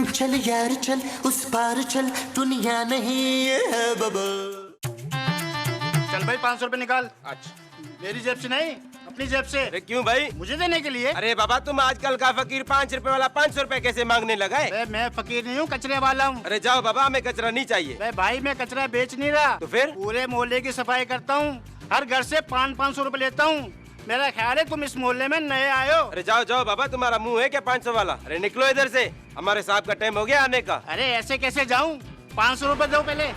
चल यार चल उस पार चल दुनिया नहीं है बाबा। चल भाई 500 रुपए निकाल। अच्छा, मेरी जेब से नहीं, अपनी जेब से। अरे क्यों भाई? मुझे देने के लिए। अरे बाबा, तुम आजकल का फकीर 5 रुपए वाला 500 रुपए कैसे मांगने लगा है? अरे मैं फकीर नहीं हूँ, कचरे वाला हूँ। अरे जाओ बाबा, हमें कचरा नहीं चाहिए। अरे भाई मैं कचरा बेच नहीं रहा। तो फिर? पूरे मोहल्ले की सफाई करता हूँ, हर घर से 500 रुपए लेता हूँ। मेरा ख्याल है तुम इस मोहल्ले में नए आए हो। अरे जाओ जाओ बाबा, तुम्हारा मुंह है क्या 500 वाला? अरे निकलो इधर से, हमारे साहब का टाइम हो गया आने का। अरे ऐसे कैसे जाऊँ? 500 रुपए दो पहले।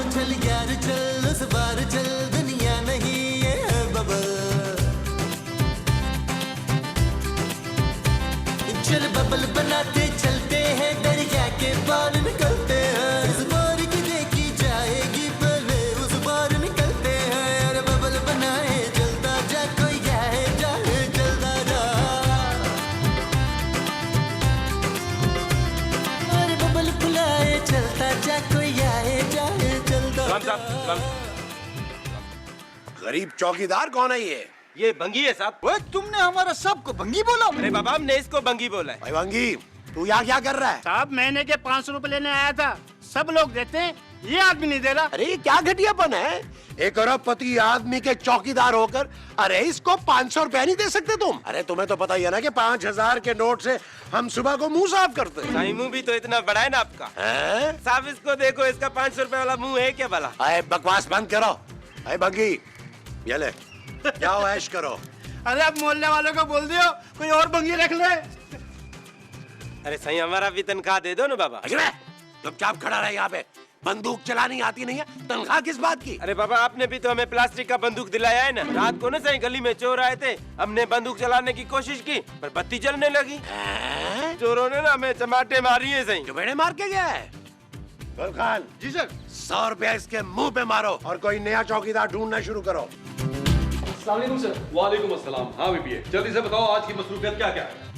चल यार चल उस पार चल दुनिया नहीं है बाबा। चल बबल बनाते चलते हैं, दरिया के पार निकलते हैं। इस बार की देखी जाएगी पहले उस बार निकलते हैं। अरे बबल बनाए चलता जा, कोई आए जाए चलता जा। अरे बबल बुलाए चलता जा, कोई आए जाए चलता जा। गरीब चौकीदार कौन है ये बंगी है साहब। ओए, तुमने हमारा सबको भंगी बोला? अरे बाबा, हमने इसको बंगी बोला है। भाई वांगी, तू यहाँ क्या कर रहा है? साहब महीने के 500 रुपए लेने आया था। सब लोग देते हैं, ये आदमी नहीं दे रहा। अरे ये क्या घटियापन है? एक अरबपति आदमी के चौकीदार होकर अरे इसको 500 रुपया नहीं दे सकते तुम? अरे तुम्हें तो पता ही है ना कि 5000 के नोट से हम सुबह को मुंह साफ करते हैं। साईं, मुंह भी तो इतना बड़ा है ना आपका। हैं? साहब इसको देखो, इसका 500 रुपए वाला मुंह है क्या भला? अरे बकवास बंद करो। अरे बंगी, ये ले, जाओ ऐश करो। अरे अब मोहल्ले वालों को बोल दियो कोई और बंगी रख ले। अरे साईं, हमारा भी तनख्वाह दे दो ना बाबा। अरे चुपचाप खड़ा रहे यहाँ पे। बंदूक चलानी आती नहीं है, तनख्वाह किस बात की? अरे बाबा, आपने भी तो हमें प्लास्टिक का बंदूक दिलाया है ना। रात को ना सही गली में चोर आए थे, हमने बंदूक चलाने की कोशिश की पर बत्ती जलने लगी। हैं? चोरों ने ना हमें चमाटे मारी है सही। चुपेड़े मार के गया है? खान जी सर। 100 रुपया इसके मुंह पे मारो और कोई नया चौकीदार ढूंढना शुरू करो। अस्सलाम सर। वालेकुम अस्सलाम। हाँ बीबी, जल्दी से बताओ आज की मसरूफियत क्या क्या है?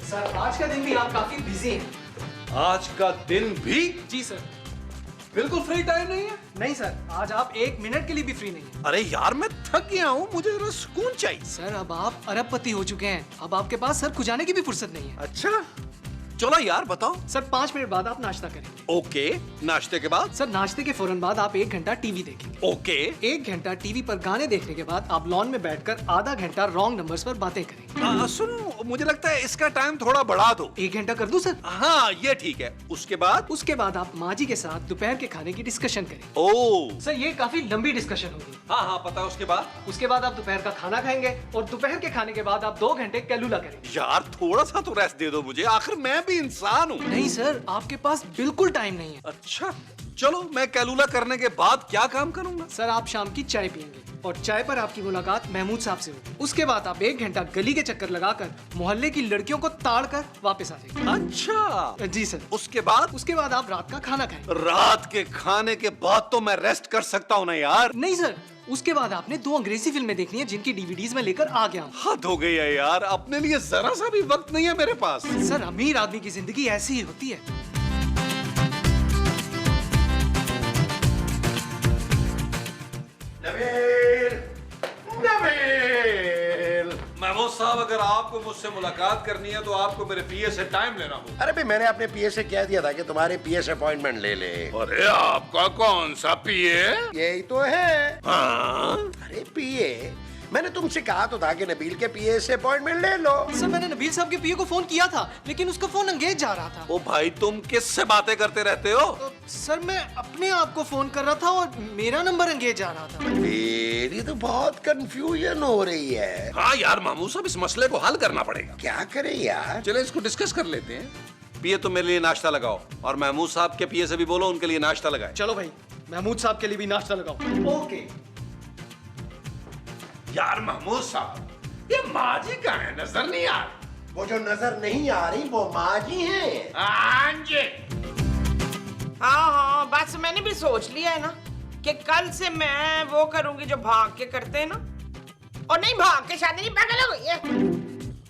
सर आज का दिन भी आप काफी बिजी हैं। आज का दिन भी? जी सर। बिल्कुल फ्री टाइम नहीं है? नहीं सर, आज आप 1 मिनट के लिए भी फ्री नहीं है। अरे यार मैं थक गया हूँ, मुझे जरा सुकून चाहिए। सर अब आप अरबपति हो चुके हैं, अब आपके पास सर खुजाने की भी फुर्सत नहीं है। अच्छा, चलो यार बताओ। सर 5 मिनट बाद आप नाश्ता करेंगे। ओके, नाश्ते के बाद? सर नाश्ते के फौरन बाद आप 1 घंटा टीवी देखेंगे। ओके। 1 घंटा टीवी पर गाने देखने के बाद आप लॉन में बैठकर आधा घंटा रॉन्ग नंबर्स पर बातें करेंगे। सुनो, मुझे लगता है इसका टाइम थोड़ा बढ़ा दो। 1 घंटा कर दूं सर? हाँ ये ठीक है। उसके बाद? उसके बाद आप माँ जी के साथ दोपहर के खाने की डिस्कशन करेंगे। ओ सर ये काफी लंबी डिस्कशन होगी। हाँ हाँ पता है। उसके बाद? उसके बाद आप दोपहर का खाना खाएंगे और दोपहर के खाने के बाद आप 2 घंटे कैलूला करेंगे। यार थोड़ा सा तो रेस्ट दे दो मुझे, आखिर मैं भी इंसान हूँ। नहीं सर, आपके पास बिल्कुल टाइम नहीं है। अच्छा चलो, मैं कैलूला करने के बाद क्या काम करूंगा? सर आप शाम की चाय पियेंगे और चाय पर आपकी मुलाकात महमूद साहब से होगी। उसके बाद आप 1 घंटा गली के चक्कर लगाकर मोहल्ले की लड़कियों को ताड़ कर वापस आ जाएंगे। अच्छा जी सर। उसके बाद? उसके बाद आप रात का खाना खाएंगे। रात के खाने के बाद तो मैं रेस्ट कर सकता हूँ ना यार? नहीं सर, उसके बाद आपने 2 अंग्रेजी फिल्में देखनी है जिनकी डीवीडीज में लेकर आ गया हूँ। हद हो गई है यार, अपने लिए जरा सा भी वक्त नहीं है मेरे पास। सर अमीर आदमी की जिंदगी ऐसी ही होती है। नबील, नबील। महमूद साहब, अगर आपको मुझसे मुलाकात करनी है तो आपको मेरे पीए से टाइम लेना होगा। अरे भाई मैंने अपने पीए से कह दिया था कि तुम्हारे पीए से अपॉइंटमेंट ले ले। अरे आपका कौन सा पीए? यही तो है। हाँ? अरे पीए, मैंने तुमसे कहा तो था कि नबील के पीए से अपॉइंटमेंट ले लो। सर मैंने नबील साहब के पीए को फोन किया था लेकिन उसका फोन एंगेज जा रहा था। ओ भाई, तुम किससे बातें करते रहते हो? सर मैं अपने आप को फोन कर रहा था और मेरा नंबर एंगेज जा रहा था। मेरी तो बहुत कंफ्यूजन हो रही है। हाँ यार महमूद साहब, इस मसले को हल करना पड़ेगा। क्या करें यार? चलो इसको डिस्कस कर लेते हैं। पीए तो मेरे लिए नाश्ता लगाओ और महमूद साहब के पीए से भी बोलो उनके लिए नाश्ता लगाए। चलो भाई, महमूद साहब के लिए भी नाश्ता लगाओ। ओके। यार महमूद साहब, ये माँ जी कहाँ है? नजर नहीं आ रही। वो जो नजर नहीं आ रही वो माँ जी हैं। हाँ जी। हाँ, बस मैंने भी सोच लिया है ना कि कल से मैं वो करूंगी जो भाग के करते हैं ना। और नहीं, भाग के शादी नहीं, पागल हो गई है।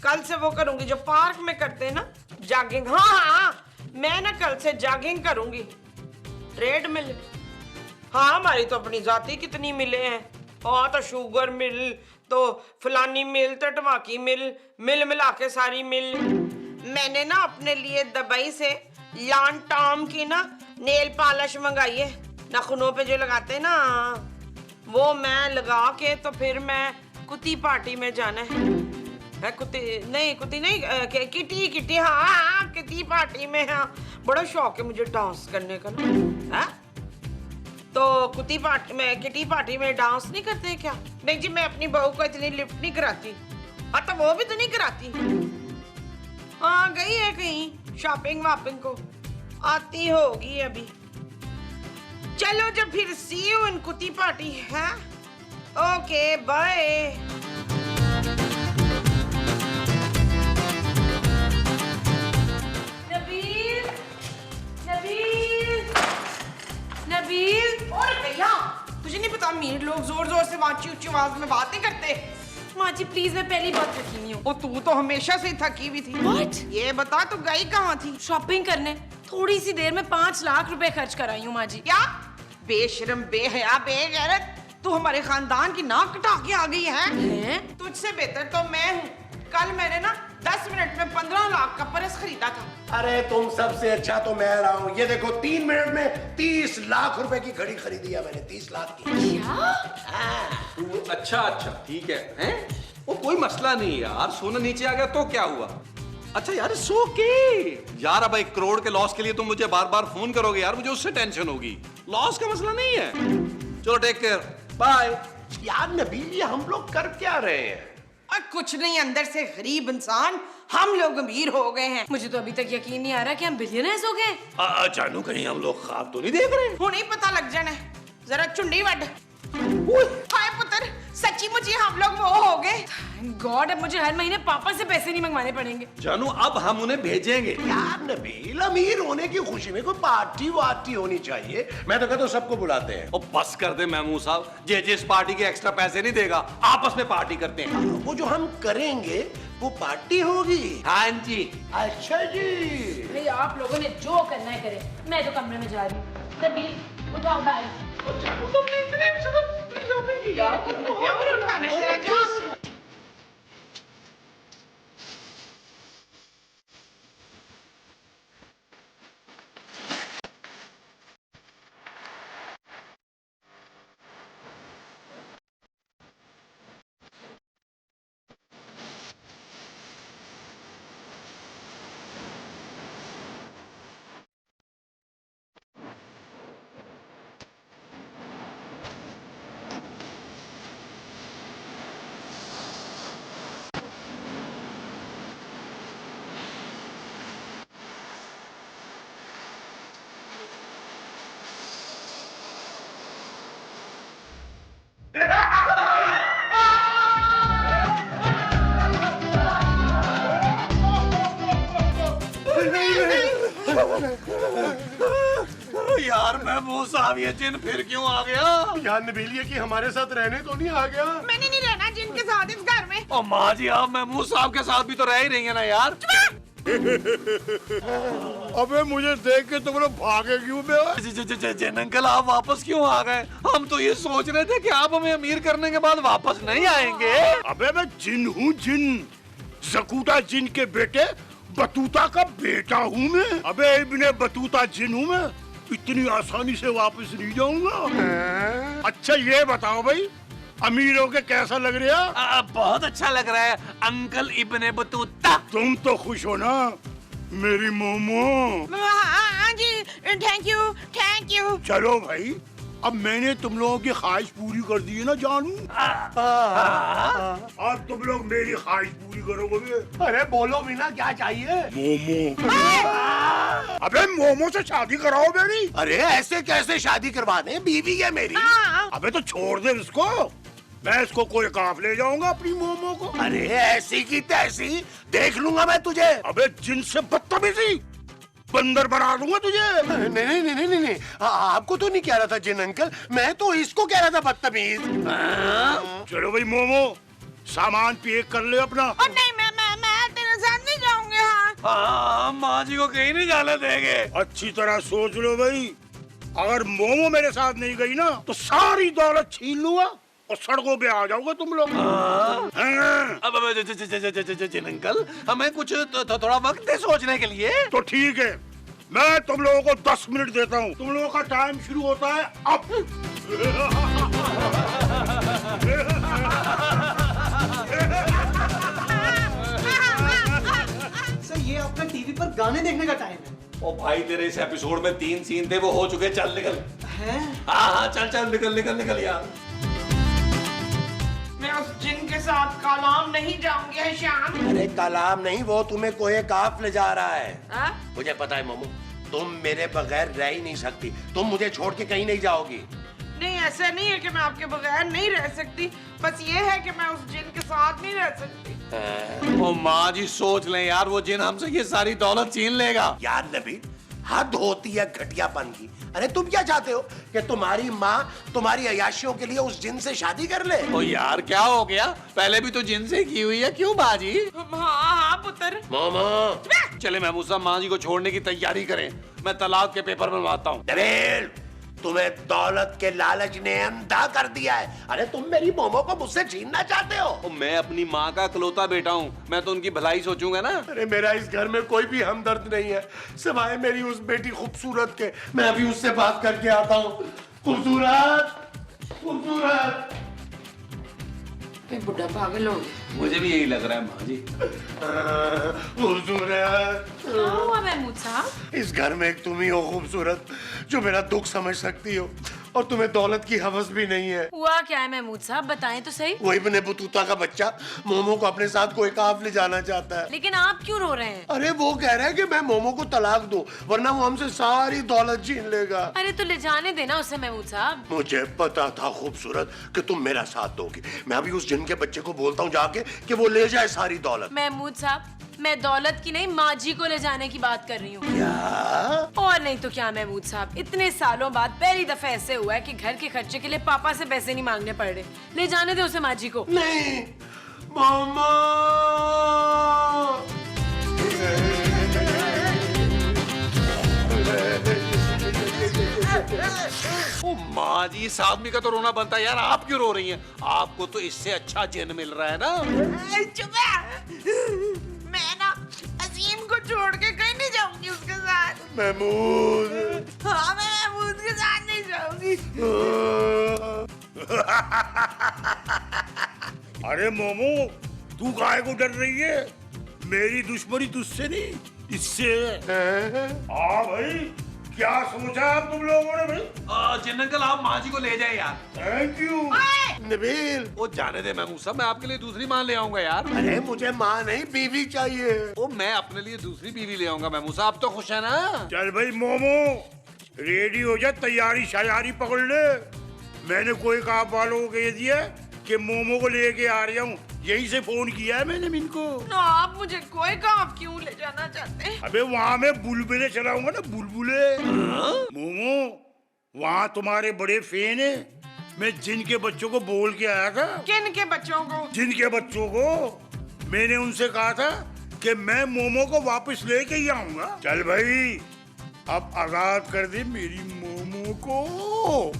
कल से वो करूंगी जो पार्क में करते हैं ना, जॉगिंग। हाँ, मैं ना कल से जॉगिंग करूंगी, ट्रेडमिल। हाँ, हमारी तो अपनी जाति कितनी मिले हैं। हाँ, तो शुगर मिल, तो फलानी मिल तो टमाकी मिल, मिल मिला के सारी मिल। मैंने ना अपने लिए दुबई से लान टॉम की ना नेल पॉलिश मंगाई है, नाखूनों पे जो लगाते हैं ना, वो मैं लगा के तो फिर मैं कुत्ती पार्टी में जाना है। कुत्ती नहीं, किटी किटी, हाँ किटी पार्टी में। हाँ, बड़ा शौक है मुझे डांस करने का ना। हाँ, तो कुत्ती पार्टी में, किटी पार्टी में डांस नहीं करते हैं क्या? नहीं जी, मैं अपनी बहू को इतनी लिफ्ट नहीं कराती। हाँ, तो वो भी तो नहीं कराती। हाँ, गई है कहीं शॉपिंग वापिंग को, आती होगी अभी। चलो जब फिर सी यू इन कुत्ती पार्टी है। Okay bye. नबील, नबील, नबील। और भैया, तुझे नहीं पता अमीर लोग जोर जोर से ऊंची ऊंची आवाज में बातें करते? माँ जी प्लीज, मैं पहली बार थकी हुई हूँ। और तू तो हमेशा से थकी हुई थी। What? ये बता तू गई कहाँ थी? शॉपिंग करने थोड़ी सी देर में 5 लाख रुपए खर्च कर आई हूँ माँ जी। क्या? बेशरम, बेहया, बेगैरत, तू हमारे खानदान की नाक कटा के आ गई है। हैं? तुझसे बेहतर तो मैं हूँ। कल मैंने ना 10 मिनट में 15 लाख का पर्स खरीदा था। अरे तुम सबसे अच्छा तो मैं रहा हूँ। ये देखो 3 मिनट में 30 लाख रुपए की घड़ी खरीदी है मैंने, 30 लाख की। क्या? अच्छा ठीक है, हैं? वो कोई मसला नहीं यार, सोना नीचे आ गया तो क्या हुआ? अच्छा यार, सो के यार, अब 1 करोड़ के लॉस के लिए तुम मुझे बार बार फोन करोगे यार, मुझे उससे टेंशन होगी। लॉस का मसला नहीं है। चलो टेक केयर, बाय। यार नबील, ये हम लोग कर क्या रहे हैं? और कुछ नहीं, अंदर से गरीब इंसान, हम लोग अमीर हो गए हैं। मुझे तो अभी तक यकीन नहीं आ रहा कि हम बिलियनर्स हो गए। जानू, कहीं हम लोग ख्वाब तो नहीं देख रहे? हुणे ही पता लग जाना है। जरा चुंडी वड। हाय पुत्र, सच्ची मुझे हम लोग वो हो गए। गॉड, अब मुझे हर महीने पापा से पैसे नहीं मंगवाने पड़ेंगे। जानू, अब हम उन्हें भेजेंगे। यार नबील, अमीर होने की खुशी में कोई पार्टी वार्टी होनी चाहिए। मैं तो कहता हूँ सबको बुलाते हैं। और बस कर दे महमूद साहब, जिस पार्टी के एक्स्ट्रा पैसे नहीं देगा, आपस में पार्टी करते हैं। वो जो हम करेंगे वो पार्टी होगी। हाँ जी। अच्छा जी। भाई आप लोगों ने जो करना है करें, मैं तो कमरे में जा रही हूँ। नबील, उठाओ बैग। यार महमूद साहब, ये जिन फिर क्यों आ गया? यार नबील, ये कि हमारे साथ रहने तो नहीं आ गया? मैंने नहीं रहना जिनके साथ इस घर में। और माँ जी, आप महमूद साहब के साथ भी तो रह ही रही है ना यार। अबे मुझे देख के तुम लोग भागे क्यों बे? जैन अंकल, आप वापस क्यों आ गए? हम तो ये सोच रहे थे कि आप हमें अमीर करने के बाद वापस नहीं आएंगे। अबे मैं जिन हूँ, जिन। जकूता जिन के बेटे बतूता का बेटा हूँ मैं। अबे इब्ने बतूता जिन हूँ मैं, इतनी आसानी से वापस नहीं जाऊंगा। अच्छा ये बताओ भाई, अमीरों के कैसा लग रहा? बहुत अच्छा लग रहा है अंकल इब्ने बतूता। तुम तो खुश हो ना मेरी मोमो? हाँ जी, थैंक यू, थैंक यू। चलो भाई, अब मैंने तुम लोगों की ख्वाहिश पूरी कर दी है ना जानू। अब तुम लोग मेरी ख्वाहिश पूरी करोगे। अरे बोलो मीना, क्या चाहिए? मोमो। अबे मोमो से शादी कराओ मेरी। अरे ऐसे कैसे शादी करवा दें? बीवी है मेरी। अबे तो छोड़ दे इसको, मैं इसको कोई काफ ले जाऊंगा अपनी मोमो को। अरे ऐसी की तैसी देख लूंगा मैं तुझे। अबे जिनसे बदतमीजी, बंदर बना दूंगा तुझे। नहीं, आपको तो नहीं कह रहा था जिन अंकल, मैं तो इसको कह रहा था बदतमीज। चलो भाई मोमो, सामान पैक कर ले अपना। और नहीं, मैं तेरे साथ नहीं जाऊंगी। हाँ, माँ जी को कहीं नहीं जाने देंगे। अच्छी तरह सोच लो भाई, अगर मोमो मेरे साथ नहीं गई ना तो सारी दौलत छीन लूंगा और सड़कों पे आ जाओगे तुम लोग। हाँ। अब जिन अंकल, हमें कुछ थोड़ा वक्त दे सोचने के लिए। तो ठीक है, मैं तुम लोगों को 10 मिनट देता हूँ। तुम लोगों का टाइम शुरू होता है अब। सर ये आपका टीवी पर गाने देखने का टाइम है। ओ भाई, तेरे इस एपिसोड में 3 सीन थे, वो हो चुके। चल निकल। हैं? हाँ, चल निकल यार। मैं उस जिन के साथ कलाम नहीं जाऊंगी है श्याम। अरे कलाम नहीं, वो तुम्हें कोई काफ ले जा रहा है। हाँ? मुझे पता है मोमो, तुम मेरे बगैर रह ही नहीं सकती। तुम मुझे छोड़ के कहीं नहीं जाओगी। नहीं, ऐसा नहीं है कि मैं आपके बगैर नहीं रह सकती, बस ये है कि मैं उस जिन के साथ नहीं रह सकती। ओ माँ जी, सोच लें यार, वो जिन हमसे ये सारी दौलत छीन लेगा। यार नबी, हद होती है घटियापन की। अरे तुम क्या चाहते हो कि तुम्हारी माँ तुम्हारी अयाशियों के लिए उस जिन से शादी कर ले? ओ यार, क्या हो गया? पहले भी तो जिन से की हुई है, क्यों बाजी? हाँ पुत्र। मोमो, चले महमूद साहब, माँ जी को छोड़ने की तैयारी करें। मैं तलाक के पेपर बनवाता हूँ। दलेल, तुम्हें दौलत के लालच ने अंधा कर दिया है। अरे तुम मेरी मोमो को मुझसे छीनना चाहते हो? ओ, मैं अपनी माँ का इकलौता बेटा हूँ, मैं तो उनकी भलाई सोचूंगा ना। अरे मेरा इस घर में कोई भी हमदर्द नहीं है सिवाय मेरी उस बेटी खूबसूरत के। मैं अभी उससे बात करके आता हूँ। खूबसूरत। बुढ़ा पागल हो गया। मुझे भी यही लग रहा है माँ जी। खूबसूरत। क्या हुआ महमूद साहब? इस घर में एक तुम ही हो खूबसूरत जो मेरा दुख समझ सकती हो, और तुम्हें दौलत की हवस भी नहीं है। हुआ क्या है महमूद साहब, बताएं तो सही। वही बने बतूता का बच्चा मोमो को अपने साथ कोई काफ ले जाना चाहता है। लेकिन आप क्यों रो रहे हैं? अरे वो कह रहा है कि मैं मोमो को तलाक दूं, वरना वो हमसे सारी दौलत छीन लेगा। अरे तो ले जाने देना उसे महमूद साहब। मुझे पता था खूबसूरत कि तुम मेरा साथ दोगी। मैं अभी उस जिन के बच्चे को बोलता हूँ जाके कि वो ले जाए सारी दौलत। महमूद साहब, मैं दौलत की नहीं, माँ जी को ले जाने की बात कर रही हूँ। क्या? और नहीं तो क्या महमूद साहब, इतने सालों बाद पहली दफा ऐसे हुआ है कि घर के खर्चे के लिए पापा से पैसे नहीं मांगने पड़ रहे। ले जाने दे उसे माँ जी को। नहीं मामा। ओ माँ जी, इस आदमी का तो रोना बनता है यार। आप क्यों रो रही हैं? आपको तो इससे अच्छा जिन मिल रहा है ना। चुप है। मैं ना अजीम को छोड़ के कहीं नहीं जाऊंगी उसके साथ। महमूद। हाँ, मैं महमूद के साथ नहीं जाऊंगी। अरे मोमो, तू काहे को डर रही है? मेरी दुश्मनी तुझसे नहीं, इससे। हाँ भाई, क्या सोचा आप तुम लोगों ने भाई? जिन अंकल, आप माँ जी को ले जाए यार। Thank you. नबील। वो जाने दे महमूद साहब, मैं आपके लिए दूसरी माँ ले आऊंगा यार। अरे मुझे माँ नहीं, बीवी चाहिए। ओ, मैं अपने लिए दूसरी बीवी ले आऊंगा महमूद साहब। आप तो खुश है ना? चल भाई मोमो, रेडी हो जा, तैयारी शयारी पकड़ ले। मैंने कोई काम वालों को कह दिया कि मोमो को लेके आ रहा हूँ, यही से फोन किया है मैंने इनको। ना, आप मुझे कोई काम क्यों ले जाना चाहते हैं? अबे वहाँ मैं बुलबुले चलाऊंगा ना, बुलबुले। मोमो, वहाँ तुम्हारे बड़े फैन है। मैं जिन के बच्चों को बोल के आया था। किन के बच्चों को? जिन के बच्चों को। मैंने उनसे कहा था कि मैं मोमो को वापस लेके ही आऊंगा। चल भाई, अब आजाद कर दे मेरी मोमो को।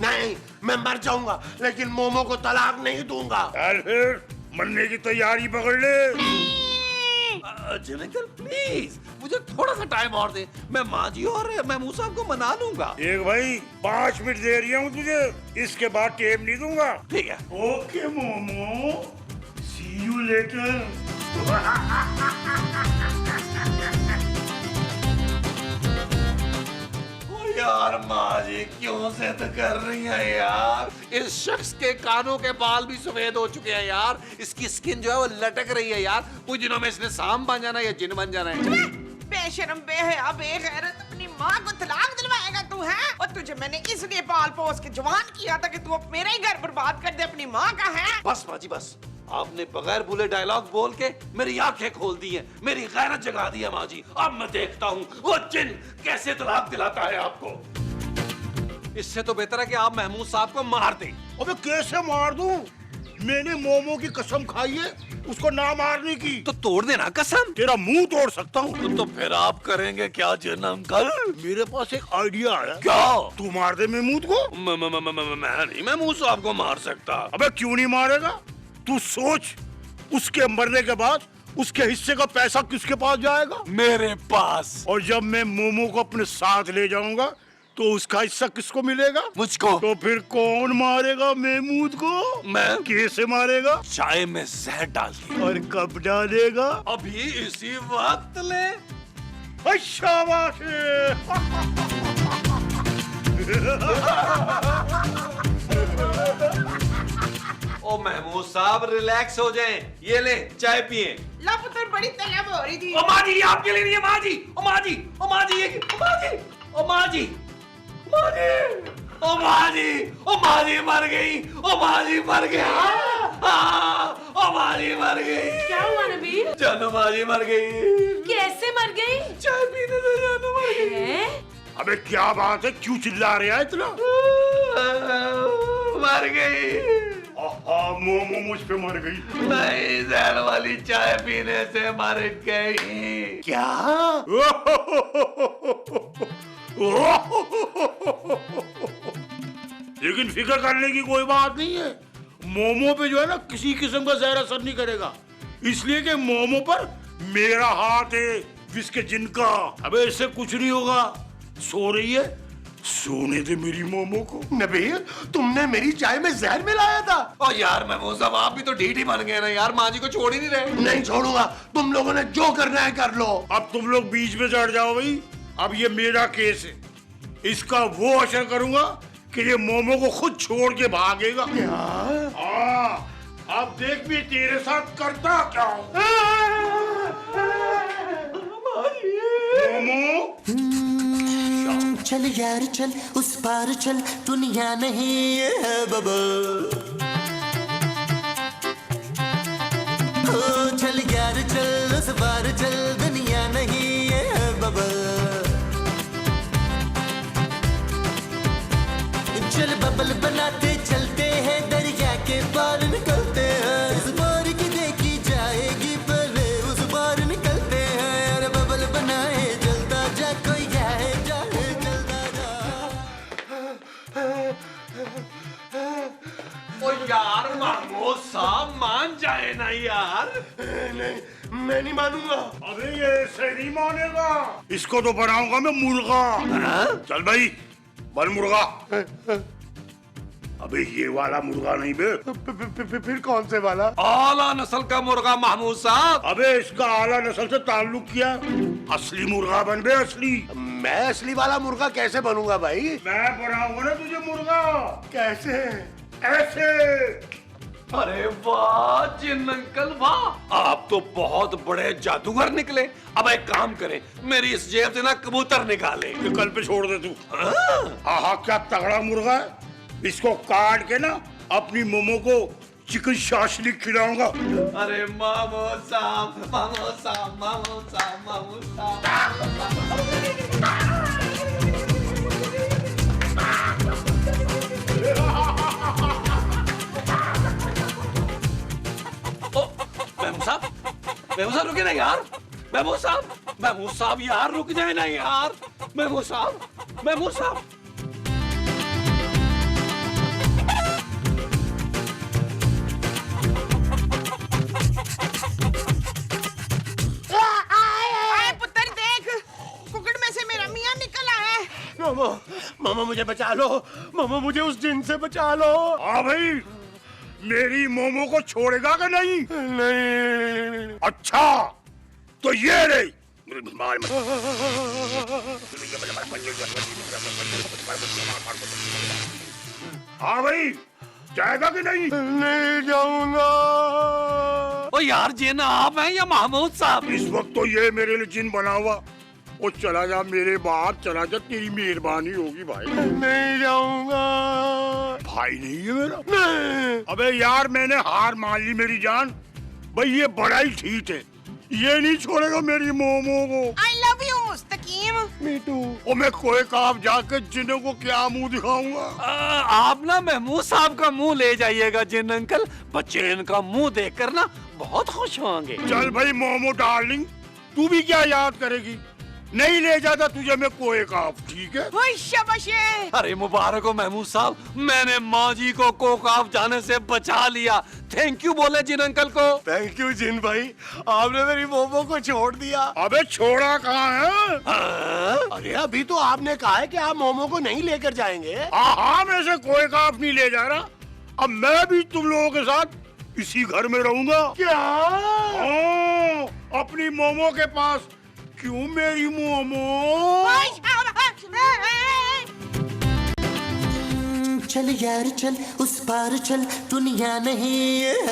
नहीं, मैं मर जाऊंगा लेकिन मोमो को तलाक नहीं दूंगा। चल फिर, मरने की तैयारी पकड़ ले। जिन अंकल प्लीज, मुझे थोड़ा सा टाइम और दे। मैं माँ जी और महमूद साहब को मना लूंगा। एक भाई, 5 मिनट दे रही हूँ तुझे, इसके बाद टेप नहीं दूंगा। ठीक है। Okay Momo, see you later. यार माँ जी क्यों जिद कर रही है यार? इस शख्स के कानों के बाल भी सफेद हो चुके हैं यार। इसकी स्किन जो है वो लटक रही है यार। कुछ दिनों में इसने सांप बन जाना या जिन बन जाना है। बेशरम, बेहया, बेगैरत, अपनी माँ को तलाक दिलवाएगा तू है? और तुझे मैंने इसलिए पाल पोस के जवान किया था कि तू अब मेरा ही घर बर्बाद कर दे। अपनी माँ का है? बस माँ जी बस, आपने बगैर भूले डायलॉग बोल के मेरी आंखें खोल दी हैं, मेरी गैरत जगा दी है माँ जी। अब मैं देखता हूँ वो जिन कैसे तलाक दिलाता है आपको। इससे तो बेहतर है कि आप महमूद साहब को मार दें। अबे कैसे मार दूं? मैंने मोमो की कसम खाई है उसको ना मारने की। तो तोड़ देना कसम। तेरा मुंह तोड़ सकता हूँ। तो फिर आप करेंगे क्या जिन अंकल? मेरे पास एक आइडिया है। क्या? तू मार दे महमूद को। मैं नहीं महमूद साहब को मार सकता। अबे क्यों नहीं मारेगा? तू सोच, उसके मरने के बाद उसके हिस्से का पैसा किसके पास जाएगा? मेरे पास। और जब मैं मोमो को अपने साथ ले जाऊंगा तो उसका हिस्सा किसको मिलेगा? मुझको। तो फिर कौन मारेगा महमूद को? मैं। कैसे मारेगा? चाय में जहर डाल के। और कब डालेगा? अभी इसी वक्त ले। शाबाश। ओ महमूद साहब रिलैक्स हो जाएं। ये ले चाय पिए। ला पुत्र, बड़ी तलब हो रही थी। ओ माँ जी, ये आपके लिए नहीं है माँ जी। ओ माँ जी, ओ माँ जी, ओ माँ जी, ओ माँ जी, माँ जी, ओ माँ जी, ओ माँ जी मर गई। ओ माँ जी मर गई। ओ माँ जी मर गई। क्या हुआ नबील? जानू माँ जी मर गई। कैसे मर गई? चाय पीने से जानू मर गई। हैं? अबे क्या बात है, क्यों चिल्ला रहा है इतना? मर गई। मोमो मुझ पे मर गई। नहीं, जहर वाली चाय पीने से मर गई। क्या? लेकिन फिक्र करने की कोई बात नहीं है। मोमो पे जो है ना किसी किस्म का जहर असर नहीं करेगा, इसलिए कि मोमो पर मेरा हाथ है, जिसके जिनका। अबे इससे कुछ नहीं होगा। सो रही है, सोने दे मेरी मोमो को। नबील, तुमने मेरी चाय में जहर मिलाया था? ओ यार महमूद साहब, आप भी तो ढीठ ही बन गए ना यार। माँ जी को छोड़ ही नहीं रहे। नहीं छोड़ूंगा। तुम लोगों ने जो करना है कर लो। अब तुम लोग बीच में चढ़ जाओ भाई। अब ये मेरा केस है, इसका वो असर करूंगा कि ये मोमो को खुद छोड़ के भागेगा। हाँ, अब देख भी तेरे साथ करता क्या हूँ। मोमो, चल यार चल, उस पार चल, दुनिया नहीं है बबल। ओ चल यार चल, उस पार चल, दुनिया नहीं है बबल। चल बबल बनाते चलते हैं, दरिया के पार निकलते हैं। इस बार की देखी जाएगी, पहले उस बार निकलते हैं। अरे बबल बनाए जलता जा, कोई जाए जाए जलता जा। ओ यार महमूद साहब, मान जाए ना यार। नहीं, मैं नहीं मानूंगा। अबे ये ऐसे नहीं मानेगा। इसको तो बनाऊंगा मैं मुर्गा। चल भाई, बन मुर्गा। अबे ये वाला मुर्गा नहीं बे। फिर कौन से वाला? आला नस्ल का मुर्गा महमूद साहब। अबे इसका आला नस्ल से ताल्लुक किया। असली मुर्गा बन बे, असली। मैं असली वाला मुर्गा कैसे बनूंगा भाई? मैं बनाऊंगा ना तुझे मुर्गा। कैसे? ऐसे। अरे वाह जिन अंकल वाह, आप तो बहुत बड़े जादूगर निकले। अब एक काम करें, मेरी इस जेब से ना कबूतर निकाले। ये कल पे छोड़ दे तू। आहा क्या तगड़ा मुर्गा है। इसको काट के ना अपनी मोमो को चिकन शाशली खिलाऊंगा। अरे महमूद साहब, महमूद साहब, महमूद साहब, महमूद साहब। महमूद साहब रुके ना यार। महमूद साहब यार रुक जाए ना यार। महमूद साहब। पुत्र देख, कुकड़ में से मेरा मियाँ निकला है। मोमो, मोमो मुझे बचा लो। मोमो मुझे उस जिन से बचा लो। हाँ भाई, मेरी मोमो को छोड़ेगा कि नहीं? नहीं। अच्छा तो ये रही। हाँ भाई, जाएगा कि नहीं? नहीं जाऊंगा। ओ यार जिन आप हैं या महमूद साहब? इस वक्त तो ये मेरे लिए जिन बना हुआ। ओ चला जा मेरे बाप, चला जा, तेरी मेहरबानी होगी भाई। नहीं जाऊंगा। भाई नहीं है मेरा। नहीं। अबे यार मैंने हार मान ली मेरी जान। भाई ये बड़ा ही ठीक है, ये नहीं छोड़ेगा मेरी मोमो को। I love you Mustakim. Me to. ओ मैं कोई काम जाके जिन्हों को क्या मुंह दिखाऊंगा। आप ना महमूद साहब का मुंह ले जाइएगा जिन अंकल। बच्चे इनका मुंह देखकर ना बहुत खुश होंगे। चल भाई मोमो डार्लिंग, तू भी क्या याद करेगी? नहीं ले जाता तुझे मैं कोई काफ, ठीक है? ओए शाबाश। अरे मुबारक हो महमूद साहब, मैंने माँ जी को कोकाफ जाने से बचा लिया। थैंक यू बोले जिन अंकल को। थैंक यू जिन भाई, आपने मेरी मोमो को छोड़ दिया। अबे छोड़ा कहाँ है? हाँ? अरे अभी तो आपने कहा है कि आप मोमो को नहीं लेकर जाएंगे। हाँ, मैं से कोई काफ नहीं ले जा रहा। अब मैं भी तुम लोगों के साथ इसी घर में रहूंगा। क्या? हाँ, अपनी मोमो के पास। क्यों मेरी मोमो? चल यार चल, उस पार चल, दुनिया नहीं